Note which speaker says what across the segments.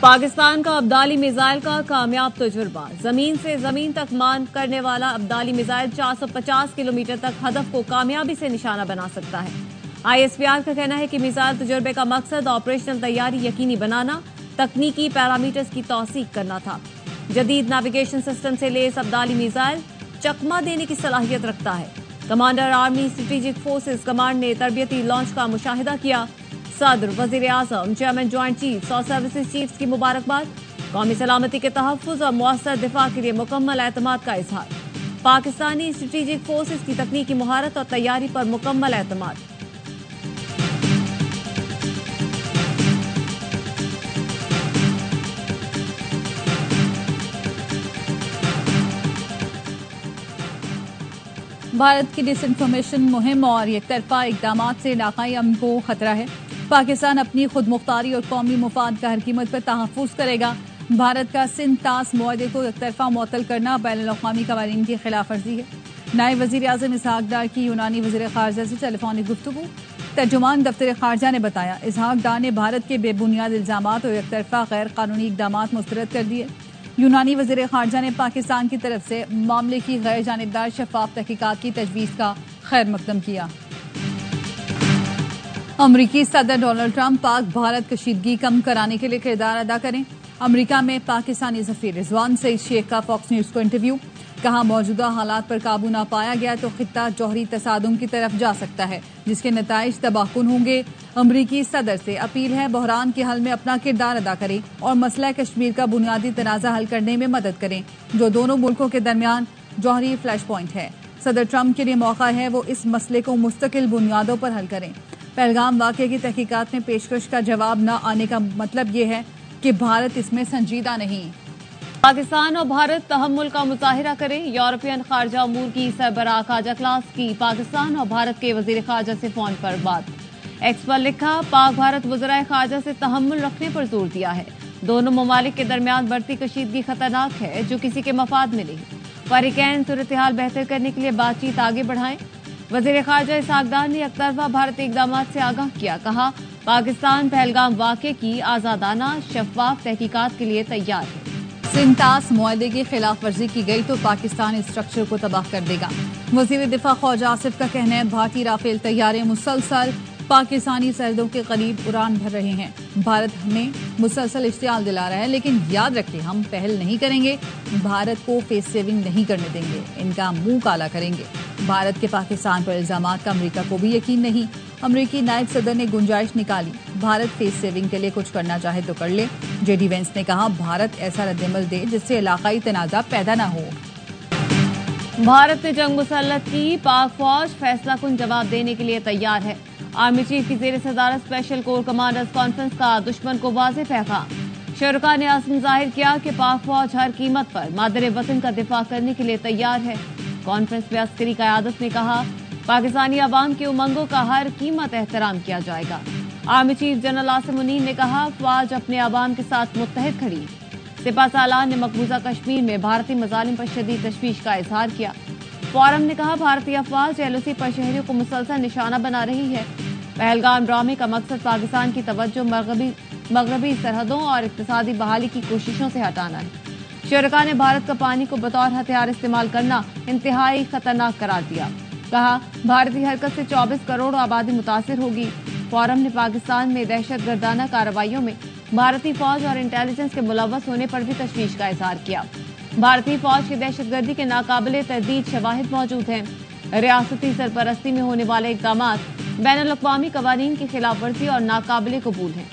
Speaker 1: پاکستان کا ابدالی میزائل کا کامیاب تجربہ، زمین سے زمین تک مان کرنے والا ابدالی میزائل 450 کلومیٹر تک ہدف کو کامیابی سے نشانہ بنا سکتا ہے۔ ISPR کا کہنا ہے کہ میزائل تجربے کا مقصد آپریشنل تیاری یقینی بنانا، تکنیکی پیرامیٹرز کی توثیق کرنا تھا۔ جدید نیویگیشن سسٹم سے لیس ابدالی میزائل چکمہ دینے کی صلاحیت رکھتا ہے۔ Commander army strategic forces command نے تربیتی لانچ کا مشاہدہ کیا۔ صدر، وزیر اعظم، چیئرمین جوائنٹ چیفز اور سروسز چیفز کی مبارکباد۔ قومی سلامتی کے تحفظ اور مؤثر دفاع کے لیے مکمل اعتماد کا اظہار۔ پاکستانی اسٹریٹجک فورسز کی تکنیکی مہارت اور تیاری پر مکمل اعتماد۔
Speaker 2: بھارت کی ڈس انفارمیشن مہم اور یک طرفہ اقدامات سے علاقائی امن کو خطرہ ہے۔ پاکستان اپنی خود مختاری اور قومی مفاد کا ہر قیمت پر تحفظ کرے گا۔ بھارت کا سندھ طاس معاہدے کو یک طرفہ معطل کرنا بین الاقوامی قوانین کی خلاف ورزی ہے۔ نائب وزیر اعظم اسحاق ڈار کی یونانی وزیر خارجہ سے ٹیلی فونک گفتگو۔ ترجمان دفتر خارجہ نے بتایا، اسحاق ڈار نے بھارت کے بے بنیاد الزامات اور یک طرفہ غیر قانونی اقدامات مسترد کر دیے۔ یونانی وزیر خارجہ نے پاکستان کی طرف سے معاملے کی غیر جانبدار شفاف تحقیقات کی تجویز کا خیر مقدم کیا۔ امریکی صدر ڈونلڈ ٹرمپ پاک بھارت کشیدگی کم کرانے کے لیے کردار ادا کریں۔ امریکہ میں پاکستانی سفیر رضوان سعید شیخ کا فاکس نیوز کو انٹرویو۔ کہا، موجودہ حالات پر قابو نہ پایا گیا تو خطہ جوہری تصادم کی طرف جا سکتا ہے، جس کے نتائج تباہ کن ہوں گے۔ امریکی صدر سے اپیل ہے بحران کے حل میں اپنا کردار ادا کریں اور مسئلہ کشمیر کا بنیادی تنازع حل کرنے میں مدد کریں، جو دونوں ملکوں کے درمیان جوہری فلیش پوائنٹ ہے۔ صدر ٹرمپ کے لیے موقع ہے وہ اس مسئلے کو مستقل بنیادوں پر حل کریں۔ پہلگام واقعے کی تحقیقات میں پیشکش کا جواب نہ آنے کا مطلب یہ ہے کہ بھارت اس میں سنجیدہ نہیں۔
Speaker 1: پاکستان اور بھارت تحمل کا مظاہرہ کریں۔ یورپین خارجہ امور کی سربراہ خواجہ کلاس کی پاکستان اور بھارت کے وزیر خارجہ سے فون پر بات۔ ایکس پر لکھا، پاک بھارت وزرائے خارجہ سے تحمل رکھنے پر زور دیا ہے۔ دونوں ممالک کے درمیان بڑھتی کشیدگی خطرناک ہے، جو کسی کے مفاد میں نہیں۔ فریقین صورتحال بہتر کرنے کے لیے بات چیت آگے بڑھائیں۔ وزیر خارجہ اسحاق ڈار نے یک طرفہ بھارتی اقدامات سے آگاہ کیا۔ کہا، پاکستان پہلگام واقعے کی آزادانہ شفاف تحقیقات کے لیے تیار ہے۔
Speaker 2: سندھ طاس معاہدے کی خلاف ورزی کی گئی تو پاکستان اسٹرکچر کو تباہ کر دے گا۔ وزیر دفاع خواجہ آصف کا کہنا ہے، بھارتی رافیل طیارے مسلسل پاکستانی سرحدوں کے قریب اڑان بھر رہے ہیں۔ بھارت ہمیں مسلسل اشتعال دلا رہا ہے، لیکن یاد رکھیں ہم پہل نہیں کریں گے، بھارت کو فیس سیونگ نہیں کرنے دیں گے، ان کا منہ کالا کریں گے۔ بھارت کے پاکستان پر الزامات کا امریکہ کو بھی یقین نہیں۔ امریکی نائب صدر نے گنجائش نکالی، بھارت فیس سیونگ کے لیے کچھ کرنا چاہے تو کر لے۔ جے ڈی وینس نے کہا، بھارت ایسا رد عمل دے جس سے علاقائی تنازع پیدا نہ ہو۔
Speaker 1: بھارت نے جنگ مسلط کی، پاک فوج فیصلہ کن جواب دینے کے لیے تیار ہے۔ آرمی چیف کی زیر صدارت اسپیشل کور کمانڈرز کانفرنس کا دشمن کو واضح پیغام۔ شرکاء نے عزم ظاہر کیا کہ پاک فوج ہر قیمت پر مادر وطن کا دفاع کرنے کے لیے تیار ہے۔ کانفرنس میں عسکری قیادت نے کہا، پاکستانی عوام کی امنگوں کا ہر قیمت احترام کیا جائے گا۔ Army chief general Asim Munir نے کہا، فوج اپنے عوام کے ساتھ متحد کھڑی۔ سپہ سالار نے مقبوضہ کشمیر میں بھارتی مظالم پر شدید تشویش کا اظہار کیا۔ فورم نے کہا، بھارتی افواج LOC پر شہریوں کو مسلسل نشانہ بنا رہی ہے۔ پہلگام ڈرامے کا مقصد پاکستان کی توجہ مغربی سرحدوں اور اقتصادی بحالی کی کوششوں سے ہٹانا ہے۔ شرکاء نے بھارت کا پانی کو بطور ہتھیار استعمال کرنا انتہائی خطرناک قرار دیا۔ کہا، بھارتی حرکت سے 24 کروڑ آبادی متاثر ہوگی۔ فورم نے پاکستان میں دہشت گردانہ کارروائیوں میں بھارتی فوج اور انٹیلیجنس کے ملوث ہونے پر بھی تشویش کا اظہار کیا۔ بھارتی فوج کی دہشت گردی کے ناقابل تردید شواہد موجود ہیں۔ ریاستی سرپرستی میں ہونے والے اقدامات بین الاقوامی قوانین کی خلاف ورزی اور ناقابل قبول ہیں۔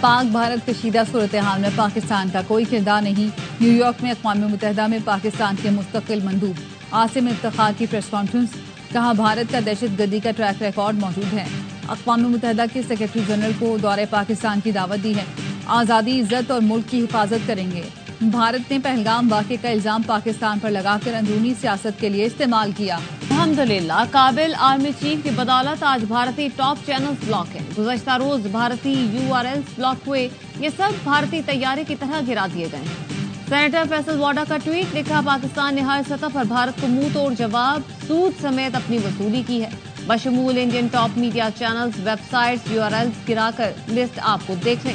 Speaker 2: پاک بھارت کشیدہ صورتحال میں پاکستان کا کوئی کردار نہیں۔ نیو یارک میں اقوام متحدہ میں پاکستان کے مستقل مندوب عاصم افتخار کی پریس کانفرنس۔ کہا، بھارت کا دہشت گردی کا ٹریک ریکارڈ موجود ہے۔ اقوام متحدہ کے سیکرٹری جنرل کو دورہ پاکستان کی دعوت دی ہے۔ آزادی، عزت اور ملک کی حفاظت کریں گے۔ بھارت نے پہلگام واقعے کا الزام پاکستان پر لگا کر اندرونی سیاست کے لیے استعمال کیا۔
Speaker 1: الحمدللہ، قابل آرمی چیف کی بدولت آج بھارتی ٹاپ چینلز بلاک ہیں۔ گزشتہ روز بھارتی URLs بلاک ہوئے، یہ سب بھارتی طیارے کی طرح گرا دیے گئے ہیں۔ سینیٹر فیصل واڈا کا ٹویٹ، لکھا، پاکستان نے ہر سطح پر بھارت کو منہ توڑ جواب، سود سمیت اپنی وصولی کی ہے۔ بشمول Indian top media channels, web sites, URLs گرا کر لسٹ آپ کو دیکھ لیں۔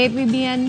Speaker 1: APBN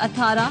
Speaker 1: 18,